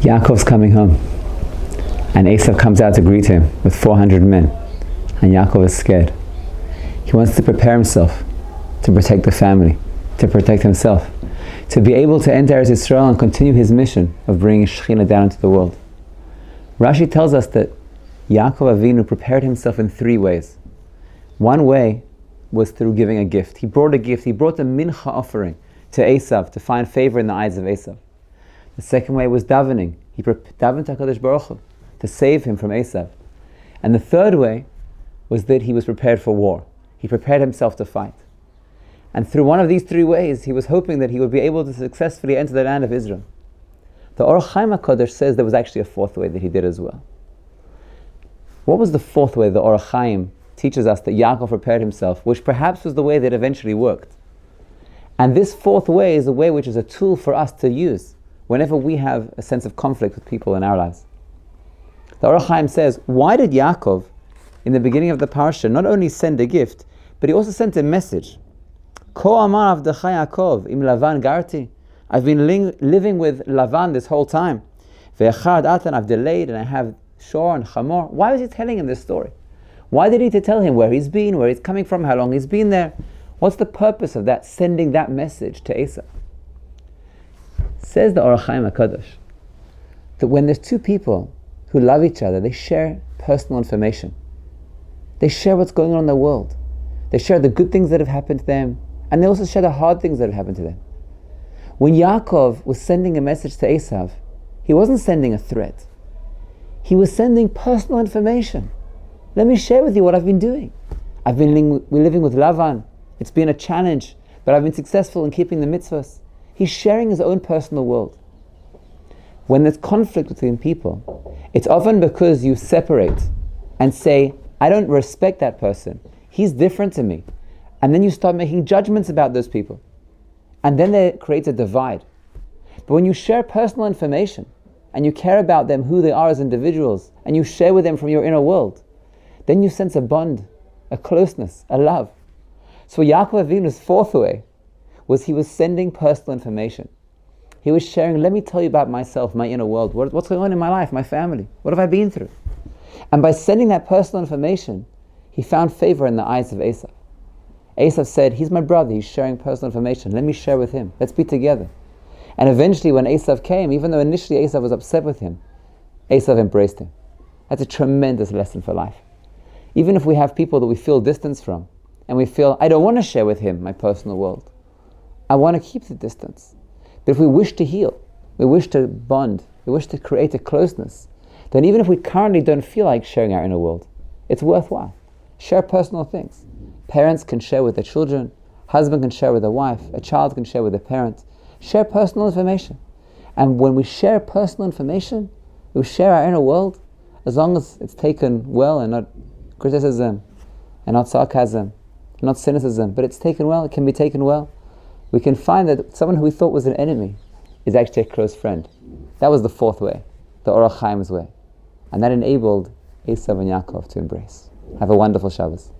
Yaakov's coming home, and Esav comes out to greet him with 400 men, and Yaakov is scared. He wants to prepare himself to protect the family, to protect himself, to be able to enter Eretz Yisrael and continue his mission of bringing Shekhinah down into the world. Rashi tells us that Yaakov Avinu prepared himself in 3 ways. One way was through giving a gift. He brought a gift. He brought a mincha offering to Esav to find favor in the eyes of Esav. The second way was davening. He davened to HaKadosh Baruch Hu to save him from Esav. And the third way was that he was prepared for war. He prepared himself to fight. And through one of these 3 ways, he was hoping that he would be able to successfully enter the land of Israel. The Or Chaim HaKadosh says there was actually a 4th way that he did as well. What was the 4th way the Or Chaim teaches us that Yaakov prepared himself, which perhaps was the way that eventually worked? And this 4th way is a way which is a tool for us to use whenever we have a sense of conflict with people in our lives. The Or Chaim says, why did Yaakov, in the beginning of the parsha, not only send a gift, but he also sent a message? Ko amar avdecha Yaakov im Lavan garti. I've been living with Lavan this whole time. Ve'echad atan, I've delayed and I have Shor and Chamor. Why was he telling him this story? Why did he need to tell him where he's been, where he's coming from, how long he's been there? What's the purpose of that, sending that message to Esav? Says the Or Chaim HaKadosh that when there's 2 people who love each other, they share personal information. They share what's going on in the world. They share the good things that have happened to them, and they also share the hard things that have happened to them. When Yaakov was sending a message to Esav, he wasn't sending a threat. He was sending personal information. Let me share with you what I've been doing. I've been living with Lavan. It's been a challenge, but I've been successful in keeping the mitzvahs. He's sharing his own personal world. When there's conflict between people, it's often because you separate and say, I don't respect that person. He's different to me. And then you start making judgments about those people. And then there creates a divide. But when you share personal information, and you care about them, who they are as individuals, and you share with them from your inner world, then you sense a bond, a closeness, a love. So Yaakov Avinu's 4th way was he was sending personal information. He was sharing, let me tell you about myself, my inner world, what's going on in my life, my family, what have I been through? And by sending that personal information, he found favor in the eyes of Esav. Esav said, he's my brother, he's sharing personal information, let me share with him, let's be together. And eventually when Esav came, even though initially Esav was upset with him, Esav embraced him. That's a tremendous lesson for life. Even if we have people that we feel distance from, and we feel, I don't want to share with him my personal world. I want to keep the distance. But if we wish to heal, we wish to bond, we wish to create a closeness, then even if we currently don't feel like sharing our inner world, it's worthwhile. Share personal things. Parents can share with their children, husband can share with their wife, a child can share with their parent. Share personal information. And when we share personal information, we share our inner world, as long as it's taken well and not criticism, and not sarcasm, not cynicism, but it's taken well, it can be taken well. We can find that someone who we thought was an enemy is actually a close friend. That was the 4th way, the Or Chaim's way. And that enabled Esav and Yaakov to embrace. Have a wonderful Shabbos.